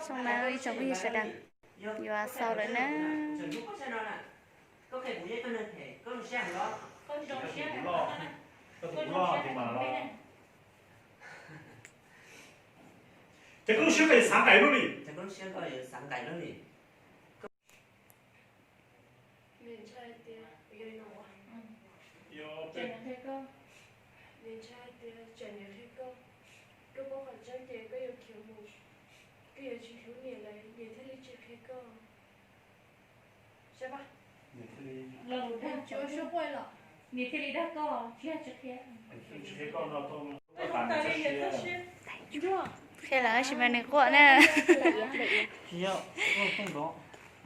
xong nào đi chồng đi sẽ đặt và sau đấy nữa có cái bụi giấy có nên thể có một xe đó con trồng xe có thủ lo thì mà lo这个是可以上盖了的，这个先可以上盖了的。nên chơi tiền bây giờ nó要 chơi nó thấy cơ nên chơi tiền chơi nó thấy cơ cơ bố họ chơi tiền có yêu thiếu một cái yêu chỉ thiếu nhiều này nhiều thế lý chỉ thấy cơใช่ปะ เราได้ช่วย会了มีที่ได้ก็เชื่อจะแค่ 这个那都 ไม่ต้องตายเลยเนี่ยก็เชื่อ thế là chỉ bên này của nè Hiệu, không có.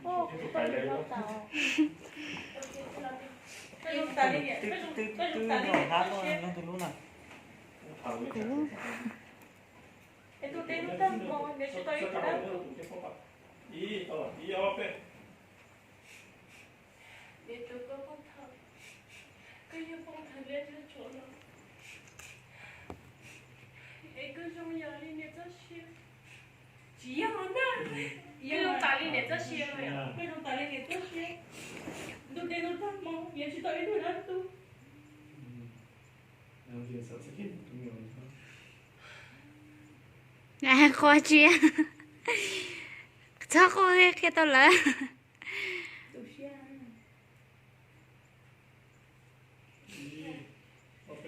ô tôi đi vào tàuไม่ต้องตายเลยเนี่ยไม่ต้องตายเลยเนี่ยก็เชื่อ từ lúc nào.ไอ้ตัวเต้นนู้นตั้งมองเดี๋ยวช่วยตัวอีกนะ 이 앞에 เดี๋ยวตัวก็ต้องทำก็ยังต้องทำเรื่องที่ชนเราไอ้ก็จงอย่าลีเนี่ยจะเชื่อจีอย่างนั้นไม่ต้องตายเลยเนี่ยจะเชื่อเลยไม่ต้องตายเลยเนี่ยจะเชื่อดูเต้นนู้นตั้งมองเดี๋ยวช่วยตัวอีกนะตัว 여기에서 특히 동료니까 à coi chia sao cô cái tôi là 이 앞에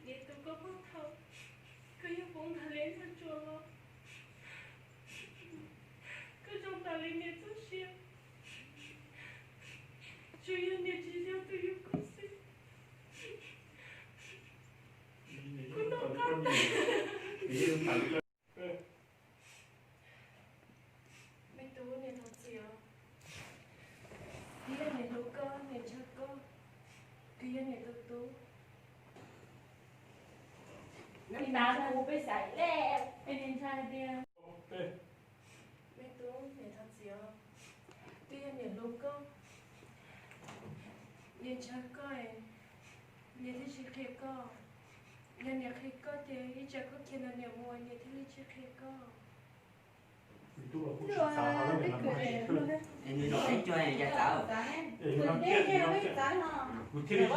เดี๋ยวตัวก็ต้องทำก็ยังคงทะเลจะจวนเราก็จงตายเลยเนี่ยจะเชื่อช่วยเนี่ยจีเดียวตัวอยู่ก็สิ 이름 달리려 ไม่ตู้เนี่ยทำเสียที่เนี่ยลูกก็เนี่ยชักก็ที่เนี่ยตุ๊ตู้ น้ำตาคูไปใส่แล้วไปเรียนชายเดียว 빼 ไม่ตู้เนี่ยทำเสียที่เนี่ยลูกก็เนี่ยชักก็เนี่ยที่ชิคเก็เนี่ยเค้กก็เดี๋ยวที่จะก็กินเนี่ยมัวเนี่ยที่ชิคเก็ก็ 또 혹시 사하면 Em đi đổi cho em ra tao. 무태리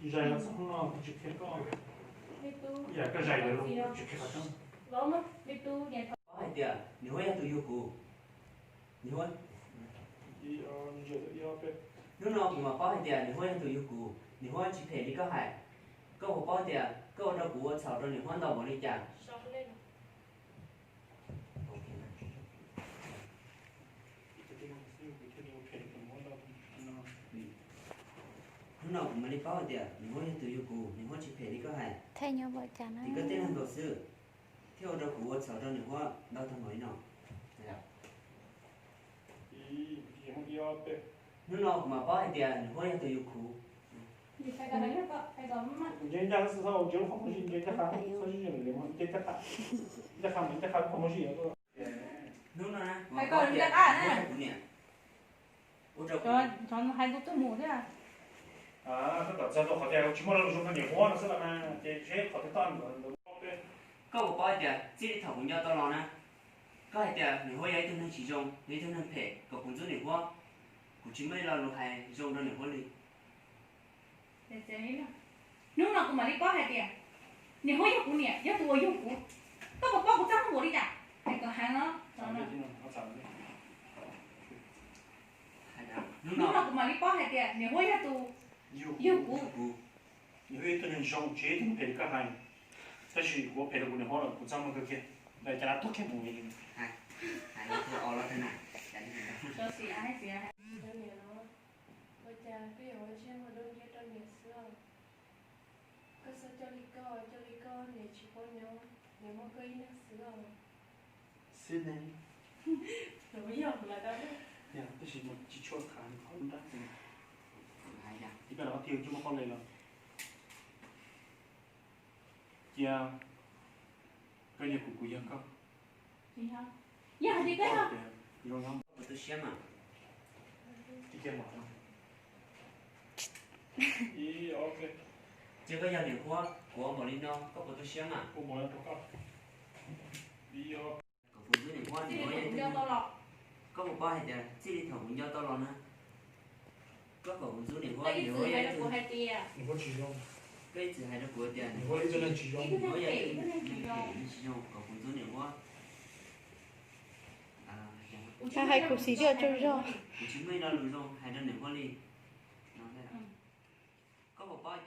디자인은 상나 부직해가 ไม่ตู้ 약간 자이대로 부직해가죠 ล้มไม่ตู้เนี่ย Có hai tia, nếu em tôi yêu cụ. Nếu anh, 이 앞에 lúc nào cũng mà có hai tia, nếu em tôi yêu cụ. Nếu anh chỉ phải đi có hai. Có một có tia, có một đâu cụ sau đó nếu anh đâu mà đi chàng. ชอบเล่น Ok mà. Lúc nào cũng mà đi có hai tia, nếu em tôi yêu cụ. Nếu anh chỉ phải đi có hai. thay nhau vợ chồng Thì có tên hàng đồ sư. Theo đâu cụ sau đó nếu anh đâu thằng mới nào. 이 앞에 Lúc nào cũng mà có hai tia, nếu em tôi yêu cụ. มีใครกันไหมก็ใครก็มา 연장해서 지금 한 번씩 이제 다 서주시면 되면 이제 다 한 번씩 이거 Lúc nào nè. Phải còn việc ăn nè. Ủa đâu cho cho hai đứa tôi ngủ thế à 아, 그러니까 저도 거기에 주문을 주면 영어는 쓰려면 이제 제일 거기 떠는 거. có một coi tiền chỉ thầu cùng nhau to lo nè có hai tiền nếu hoa ấy tôi nên chỉ dùng nếu tôi nên phải có cùng dưới để hoa của chính mấy là lúc hay dùng đó để hoa đi để chơi nè lúc nào cũng mà đi có hai tiền nếu hối yêu cũng nè yêu tôi yêu cũng có một con cũng chắc không đi cả hay có hai nó cho nó lúc lúc nào nào cũng mà đi có hai tiền nếu hối yêu yêu cũng 여기 있는 종 제일 배가 한 사실 뭐 배를 보내 허는 부담은 그렇게 나 있잖아 어떻게 보이는 hai thôi ở là thế này cho xì ai xì ai cho nhiều nó bây giờ cái dòng trên mà đôi kia trong nhiều xưa có sao cho đi co để chỉ có nhau nếu mà có ý nó xưa 쓰네 rồi bây giờ là đâu 야 뜻이 뭐 지쳐 가는 건다 hai nè 이거 나 뒤에 좀 걸려요 야 cái của quý không gì hả dạ thì cái không 이런 거 tôi xem à 이게 뭐야 이 오케이 这个要莲花，我冇拎到，个不都香啊？我冇得不搞。你要个红珠莲花，这你可以里头要到了，个不包系的，这里头红要到了呢。个红珠莲花，那一你可以直还是不还跌，你会集中，个一直还是不会点。你会一个人集中。一个人我也配，一个人集中。是用个红珠莲花。啊，他还苦死掉就是说。以前没那路上，还在莲花里，然后个不包的。